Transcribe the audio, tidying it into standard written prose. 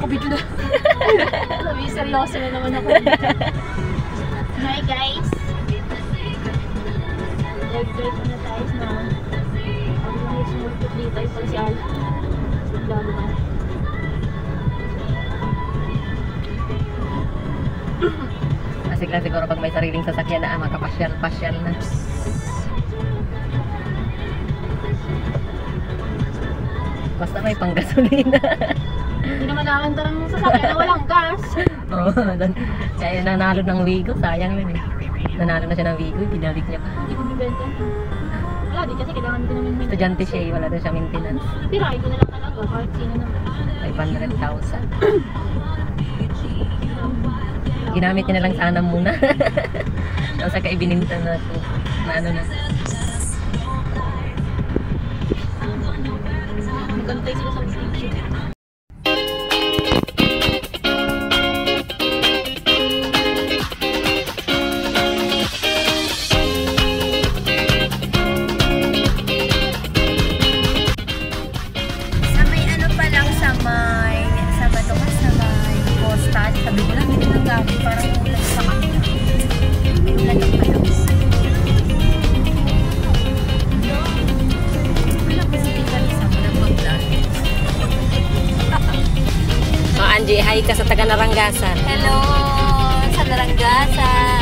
Naka-video na. Sabi, seryoso na naman ako. Hi guys! Nag-break na tayo na. Ang mga sumulpot dito ay pala si Al. Lalo na. Asik lang siguro pag may sariling sasakyan na makapasyal-pasyal na. Basta may panggasolina. Hindi naman nakakanta ng sasakyan na walang gas. Oo, kaya nanalo ng Wigo, sayang lang eh. Nanalo na siya ng Wigo, pinalik niya pa. Hindi ko bibenta. Wala din kasi kailangan din naman maintenance. Estudyante siya, wala na siya maintenance. Tirahay ko na lang talaga kahit sino naman. 500,000. Ginamit niya na lang sana muna. Tapos saka ibininta na ito. Na ano na. Magantay sila sa picture. Sabi ko lang, hindi nang gamit parang ulan sa kanya. Ulan ang palos. Wala kasi tigalisa mo ng mag-vlog. So Angie, hi ka sa taga Narangasan. Hello sa Narangasan.